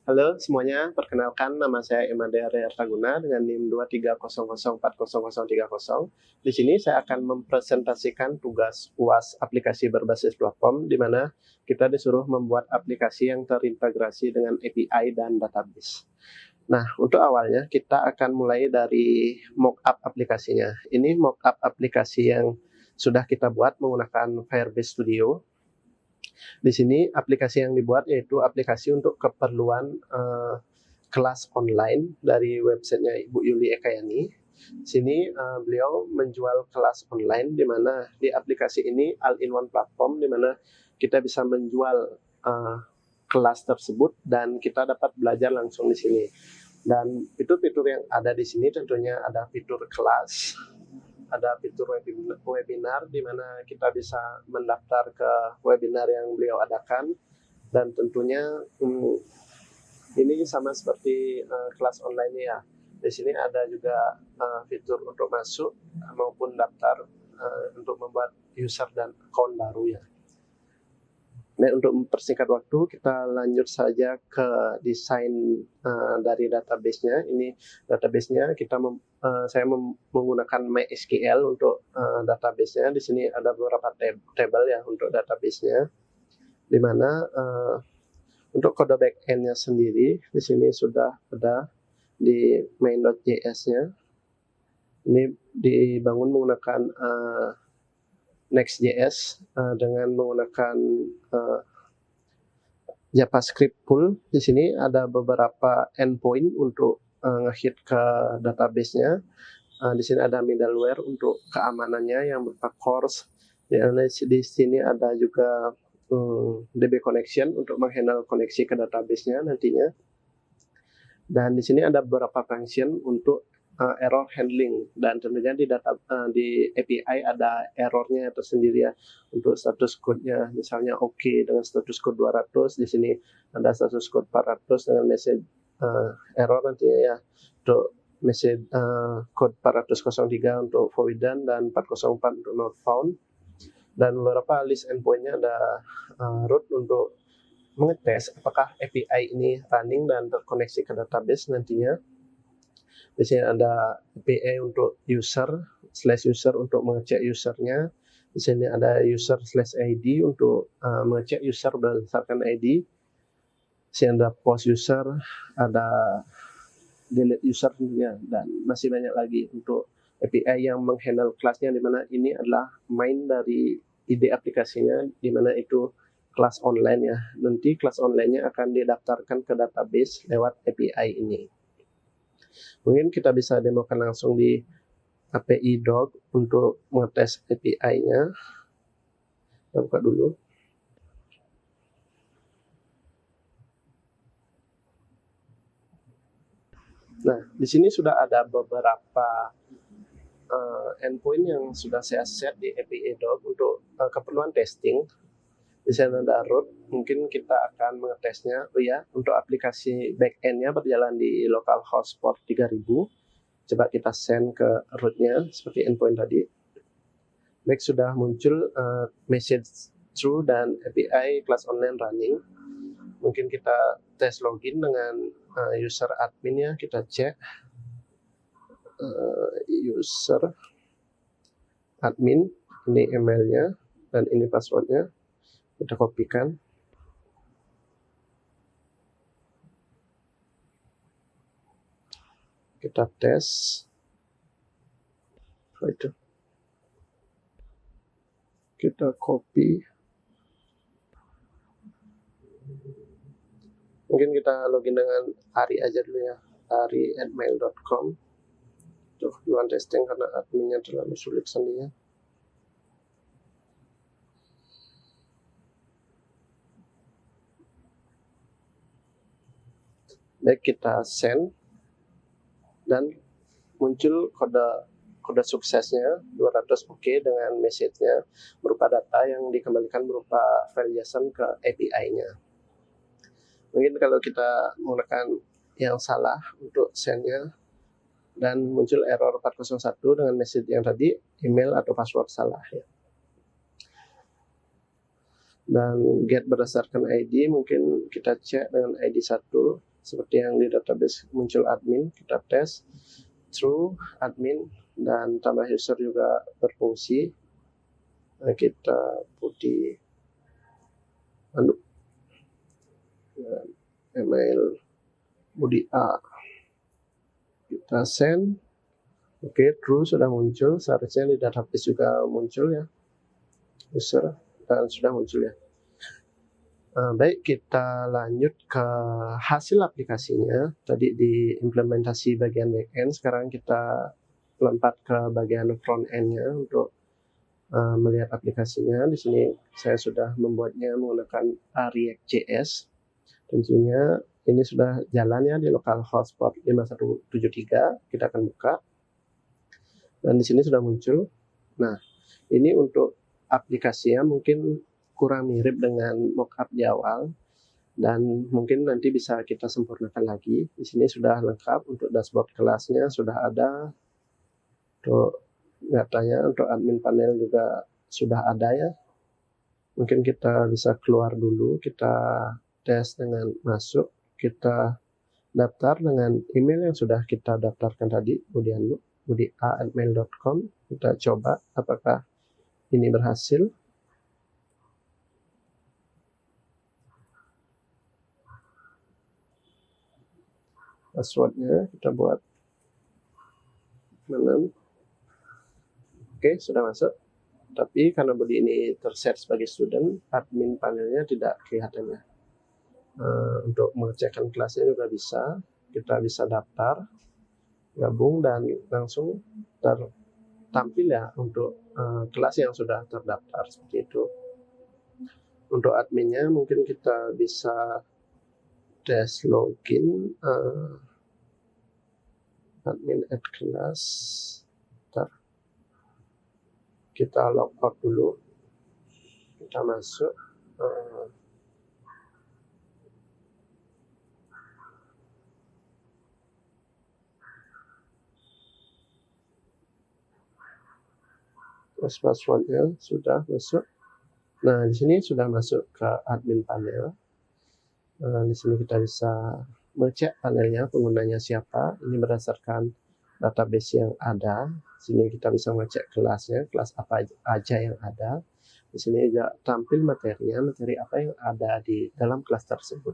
Halo semuanya, perkenalkan nama saya Imade Arya Taguna dengan NIM 230040030. Di sini saya akan mempresentasikan tugas UAS aplikasi berbasis platform di mana kita disuruh membuat aplikasi yang terintegrasi dengan API dan database. Nah, untuk awalnya kita akan mulai dari mockup aplikasinya. Ini mockup aplikasi yang sudah kita buat menggunakan Firebase Studio. Di sini aplikasi yang dibuat yaitu aplikasi untuk keperluan kelas online dari websitenya Ibu Yuli Ekayani. Sini beliau menjual kelas online di mana di aplikasi ini all-in-one platform di mana kita bisa menjual kelas tersebut dan kita dapat belajar langsung di sini. Dan fitur-fitur yang ada di sini tentunya ada fitur kelas, ada fitur webinar di mana kita bisa mendaftar ke webinar yang beliau adakan, dan tentunya ini sama seperti kelas online ya. Di sini ada juga fitur untuk masuk maupun daftar untuk membuat user dan account baru ya. Nah, untuk mempersingkat waktu, kita lanjut saja ke desain dari database-nya. Ini database-nya saya menggunakan MySQL untuk database-nya. Di sini ada beberapa table ya untuk database-nya. Di mana untuk kode backend-nya sendiri di sini sudah ada di main.js-nya. Ini dibangun menggunakan Next.js dengan menggunakan JavaScript pool. Di sini ada beberapa endpoint untuk ngehit ke database-nya. Di sini ada middleware untuk keamanannya yang berupa CORS. Di sini ada juga DB connection untuk menghandle koneksi ke database-nya nantinya. Dan di sini ada beberapa function untuk error handling, dan tentunya di API ada errornya tersendiri ya. Untuk status code-nya misalnya oke dengan status code 200, di sini ada status code 400 dengan message error nantinya ya. Untuk message code 403 untuk forbidden dan 404 untuk not found. Dan beberapa list endpoint-nya ada root untuk mengetes apakah API ini running dan terkoneksi ke database nantinya. Di sini ada API untuk user/user untuk mengecek usernya. Di sini ada user/ID untuk mengecek user berdasarkan ID. Di sini ada post user, ada delete user ya, dan masih banyak lagi untuk API yang menghandle kelasnya, di mana ini adalah main dari ide aplikasinya, di mana itu kelas online ya. Nanti kelas online-nya akan didaftarkan ke database lewat API ini. Mungkin kita bisa demokan langsung di API Doc untuk mengetes API-nya. Kita buka dulu. Nah, di sini sudah ada beberapa endpoint yang sudah saya set di API Doc untuk keperluan testing. Di sana ada root, mungkin kita akan mengetesnya. Oh ya, untuk aplikasi backend-nya berjalan di localhost port 3000. Coba kita send ke root-nya seperti endpoint tadi. Baik, sudah muncul message through dan API class online running. Mungkin kita tes login dengan user admin-nya, kita cek user admin, ini emailnya dan ini passwordnya. Kita kopikan. Kita tes. Itu. Kita copy. Mungkin kita login dengan Ari aja dulu ya. ari@mail.com. Tuh, duluan testing karena adminnya terlalu sulit sendirinya. Baik, kita send dan muncul kode suksesnya 200 oke dengan message-nya berupa data yang dikembalikan berupa file JSON ke API-nya. Mungkin kalau kita menggunakan yang salah untuk send-nya dan muncul error 401 dengan message yang tadi, email atau password salah ya. Dan get berdasarkan ID, mungkin kita cek dengan ID 1 seperti yang di database muncul admin, kita tes true admin dan tambah user juga berfungsi. Nah, kita putih email Budi A, kita send. Oke, true sudah muncul, seharusnya di database juga muncul ya user, dan sudah muncul ya. Baik, kita lanjut ke hasil aplikasinya. Tadi di implementasi bagian backend, sekarang kita lompat ke bagian front end-nya untuk melihat aplikasinya. Di sini saya sudah membuatnya menggunakan React.js. Tentunya ini sudah jalan ya di localhost port 5173. Kita akan buka. Dan di sini sudah muncul. Nah, ini untuk aplikasinya mungkin kurang mirip dengan mockup di awal, dan mungkin nanti bisa kita sempurnakan lagi. Di sini sudah lengkap untuk dashboard kelasnya, sudah ada. Untuk datanya, untuk admin panel juga sudah ada ya. Mungkin kita bisa keluar dulu, kita tes dengan masuk, kita daftar dengan email yang sudah kita daftarkan tadi, kemudian budia@mail.com. Kita coba apakah ini berhasil. Passwordnya kita buat 6. Oke, sudah masuk. Tapi karena Budi ini terset sebagai student, admin panelnya tidak kelihatan ya. Untuk mengecekkan kelasnya juga bisa. Kita bisa daftar, gabung, dan langsung tertampil ya untuk kelas yang sudah terdaftar seperti itu. Untuk adminnya mungkin kita bisa tes login, admin add kelas. Kita logout dulu, kita masuk. Terus passwordnya sudah masuk. Nah, di sini sudah masuk ke admin panel. Di sini kita bisa mengecek panelnya, penggunanya siapa. Ini berdasarkan database yang ada. Di sini kita bisa mengecek kelasnya, kelas apa aja yang ada. Di sini juga tampil materinya, materi apa yang ada di dalam kelas tersebut.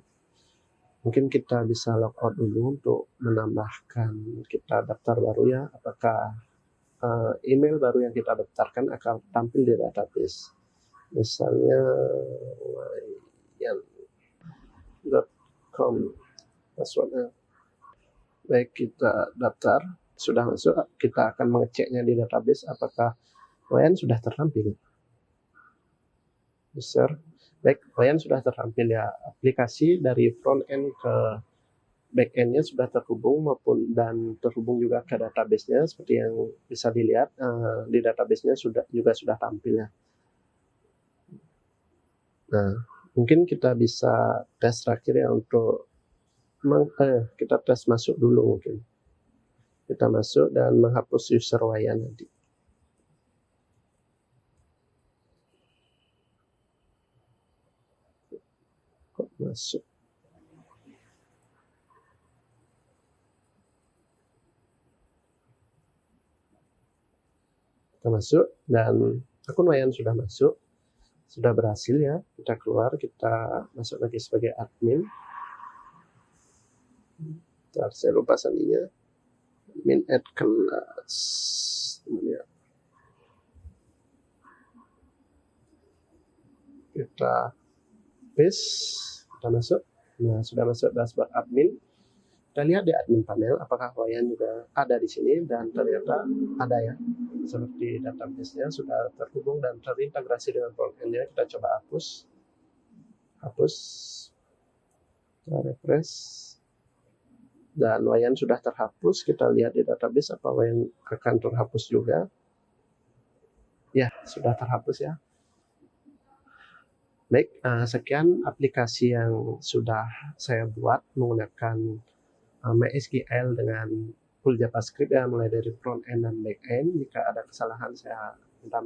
Mungkin kita bisa logout dulu untuk menambahkan kita daftar baru ya. Apakah email baru yang kita daftarkan akan tampil di database. Misalnya wayan.com passwordnya. Baik, kita daftar, sudah masuk. Kita akan mengeceknya di database apakah Wayan sudah tertampil. User. Baik, Wayan sudah tertampil ya. Aplikasi dari front end ke backend-nya sudah terhubung dan terhubung juga ke database-nya seperti yang bisa dilihat di database-nya juga sudah tampil ya. Nah, mungkin kita bisa tes terakhir ya untuk kita tes masuk dulu mungkin. Kita masuk dan menghapus user Wayan nanti. Kok masuk? Kita masuk dan akun Wayan sudah masuk, sudah berhasil ya. Kita keluar, kita masuk lagi sebagai admin. Bentar, saya lupa sandinya. Admin add kelas. Kemudian kita paste, kita masuk. Nah, sudah masuk dashboard admin. Kita lihat di admin panel apakah Wayan juga ada di sini, dan ternyata ada ya. Seperti database-nya sudah terhubung dan terintegrasi dengan front-end-nya. Kita coba hapus. Kita refresh. Dan Wayan sudah terhapus. Kita lihat di database apa Wayan akan terhapus juga. Ya, sudah terhapus ya. Baik, sekian aplikasi yang sudah saya buat menggunakan MySQL dengan full JavaScript ya, mulai dari front end dan back end. Jika ada kesalahan saya